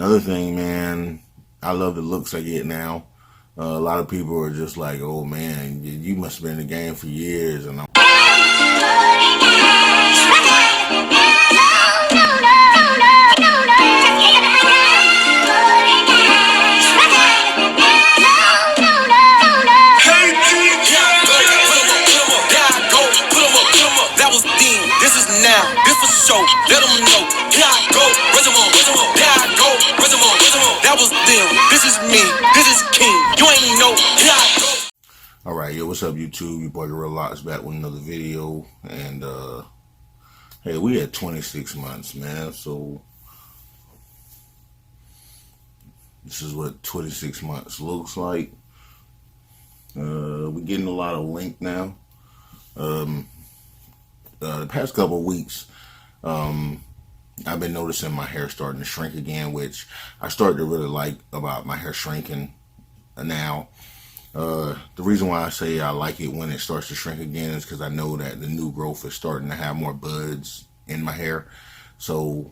Another thing, man, I love the looks I get now. A lot of people are just like, oh man, you must have been in the game for years. And I'm this for show, let them know. Here I go, reservoir, here I go, reservoir. That was them, this is me, this is King. You ain't know, here I go. Alright, yo, what's up YouTube? Your boy Guerrilla Locs back with another video. And hey, we at 26 months, man. So this is what 26 months looks like. We're getting a lot of length now. The past couple of weeks, I've been noticing my hair starting to shrink again, which I started to really like about my hair shrinking now. The reason why I say I like it when it starts to shrink again is because I know that the new growth is starting to have more buds in my hair. So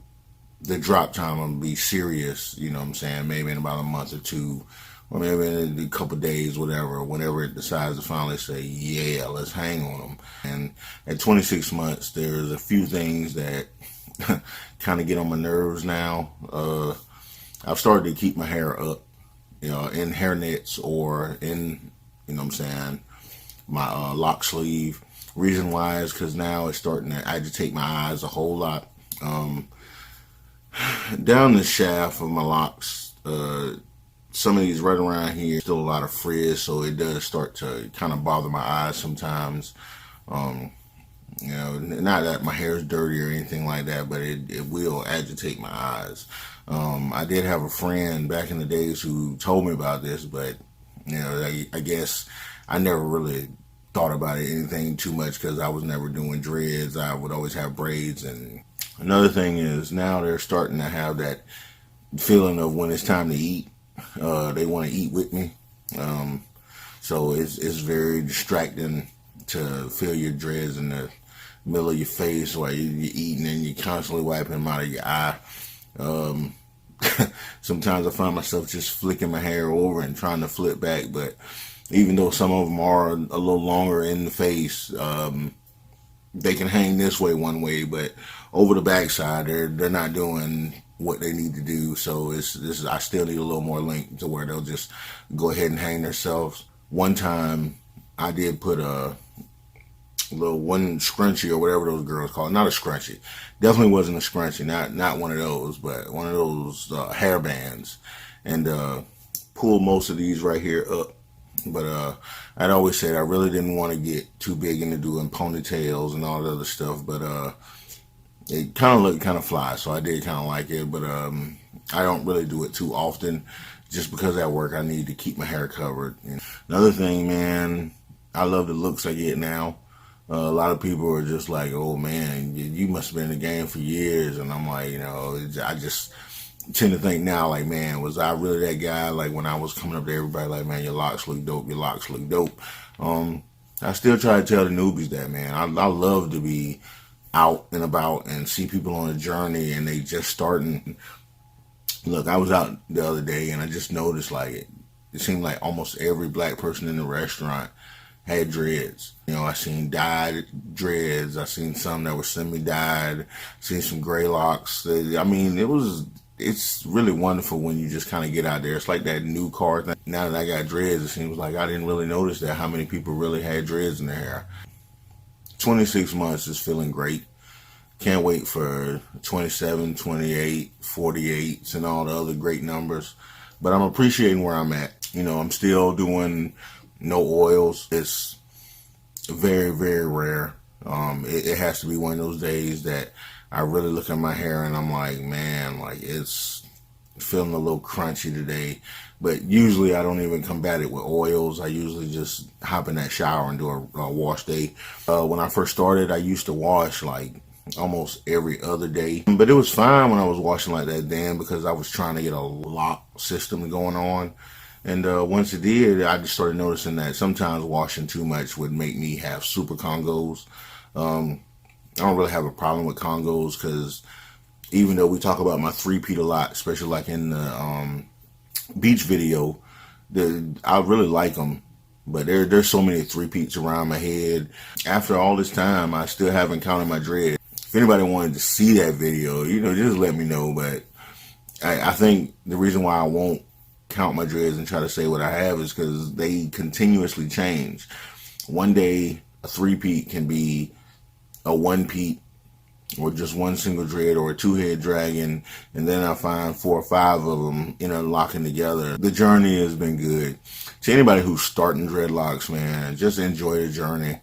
the drop time will be serious, you know what I'm saying, maybe in about a month or two, or maybe in a couple of days, whatever, whenever it decides to finally say, yeah, let's hang on them. And at 26 months, there's a few things that kind of get on my nerves now. I've started to keep my hair up, you know, in hair nets or in, you know what I'm saying, my lock sleeve. Reason why is because now it's starting to agitate my eyes a whole lot. Down the shaft of my locks, some of these right around here, still a lot of frizz, so it does start to kind of bother my eyes sometimes. You know, not that my hair is dirty or anything like that, but it will agitate my eyes. I did have a friend back in the days who told me about this, but, you know, I guess I never really thought about it anything too much because I was never doing dreads. I would always have braids. And another thing is now they're starting to have that feeling of when it's time to eat. They want to eat with me. So it's very distracting to feel your dreads in the middle of your face while you're eating and you're constantly wiping them out of your eye. Sometimes I find myself just flicking my hair over and trying to flip back, but even though some of them are a little longer in the face, they can hang this way one way, but over the backside they're not doing what they need to do. So I still need a little more length to where they'll just go ahead and hang themselves. One time I did put a little one scrunchie or whatever those girls call it. Not a scrunchie. Definitely wasn't a scrunchie. Not one of those, but one of those hair bands. And pulled most of these right here up. But I'd always said I really didn't want to get too big into doing ponytails and all the other stuff. But it kind of looked kind of fly, so I did kind of like it. But I don't really do it too often, just because at work I need to keep my hair covered. And another thing, man, I love the looks I get now. A lot of people are just like, oh man, you must have been in the game for years. And I'm like, you know, I just tend to think now, like, man, was I really that guy? Like when I was coming up to everybody, like, man, your locks look dope, your locks look dope. I still try to tell the newbies that, man. I love to be out and about and see people on a journey and they just starting. Look, I was out the other day and I just noticed, like, it seemed like almost every black person in the restaurant had dreads. You know, I seen dyed dreads. I seen some that were semi-dyed. Seen some gray locks. I mean, it's really wonderful when you just kind of get out there. It's like that new car thing. Now that I got dreads, it seems like I didn't really notice that how many people really had dreads in their hair. 26 months is feeling great. Can't wait for 27, 28, 48s and all the other great numbers. But I'm appreciating where I'm at. You know, I'm still doing no oils. It's very, very rare. It has to be one of those days that I really look at my hair and I'm like, man, like it's feeling a little crunchy today. But usually I don't even combat it with oils. I usually just hop in that shower and do a wash day. When I first started, I used to wash like almost every other day. But it was fine when I was washing like that then because I was trying to get a lock system going on. And once it did, I just started noticing that sometimes washing too much would make me have super Congos. I don't really have a problem with Congos because Even though we talk about my three-peat a lot, especially like in the beach video, I really like them. But there's so many three-peats around my head. After all this time, I still haven't counted my dreads. If anybody wanted to see that video, just let me know. But I think the reason why I won't count my dreads and try to say what I have is because they continuously change. One day, a three-peat can be a one-peat, or just one single dread, or a two-head dragon, and then I find 4 or 5 of them interlocking together. The journey has been good. To anybody who's starting dreadlocks, man, just enjoy the journey.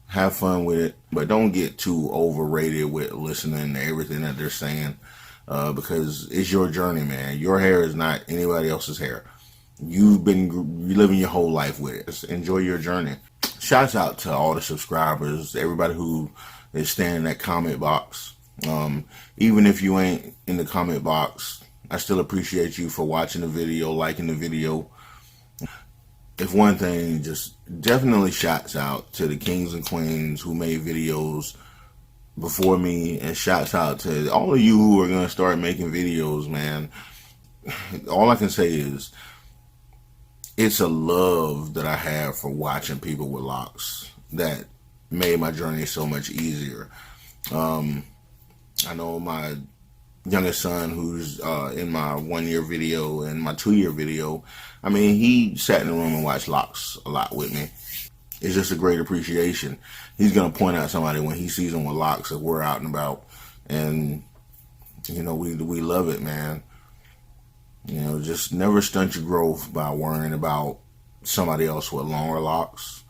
Have fun with it, but don't get too overrated with listening to everything that they're saying, because it's your journey, man. Your hair is not anybody else's hair. You've been living your whole life with it. Just enjoy your journey. Shouts out to all the subscribers, everybody who is staying in that comment box. Even if you ain't in the comment box, I still appreciate you for watching the video, liking the video. If one thing, just definitely shouts out to the kings and queens who made videos before me, and shouts out to all of you who are going to start making videos, man. All I can say is it's a love that I have for watching people with locks that made my journey so much easier. I know my youngest son, who's in my 1-year video and my 2-year video, he sat in the room and watched locks a lot with me. It's just a great appreciation. He's going to point out somebody when he sees them with locks that we're out and about. And, we love it, man. Just never stunt your growth by worrying about somebody else with longer locks,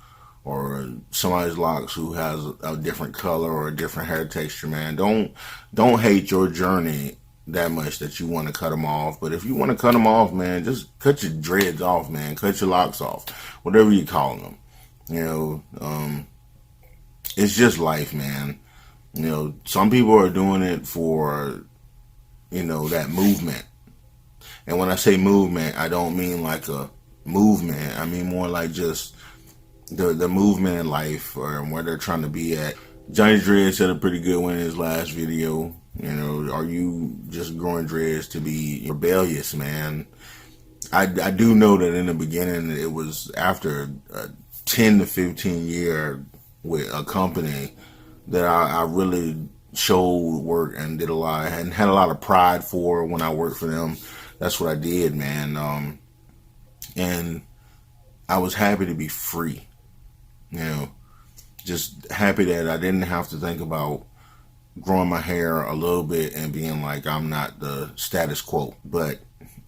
or somebody's locks who has a different color or a different hair texture, man. Don't hate your journey that much that you want to cut them off. But if you want to cut them off, man, just cut your dreads off, man. Cut your locks off, whatever you call them. It's just life, man. Some people are doing it for, that movement. And when I say movement, I don't mean like a movement. I mean more like just the movement in life, or where they're trying to be at. Johnny Dread said a pretty good one in his last video. Are you just growing dreads to be rebellious, man? I do know that in the beginning, it was after a 10 to 15 year with a company that I really showed work and did a lot, and had a lot of pride for when I worked for them. That's what I did, man. And I was happy to be free. Just happy that I didn't have to think about growing my hair a little bit and being like, I'm not the status quo. But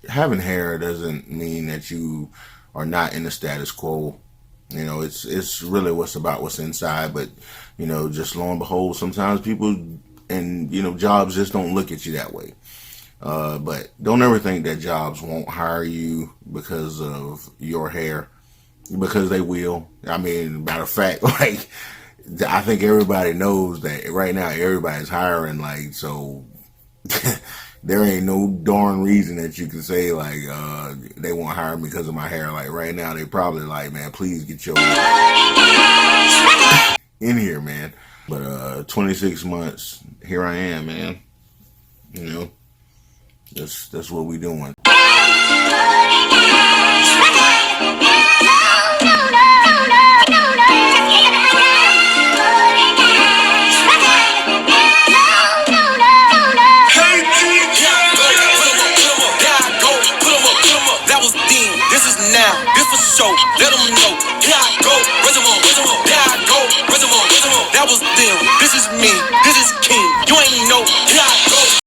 having hair doesn't mean that you are not in the status quo. It's really what's inside. But, just lo and behold, sometimes people and, jobs just don't look at you that way. But don't ever think that jobs won't hire you because of your hair, because they will. Matter of fact, like, I think everybody knows that right now everybody's hiring, like, so there ain't no darn reason that you can say, like, they won't hire me because of my hair. Like, right now they probably like, man, please get your in here, man. But 26 months, here I am, man. That's what we doing. This for show, let them know. Here I go, reservoir, there I go, reservoir. That was them, this is me, this is King.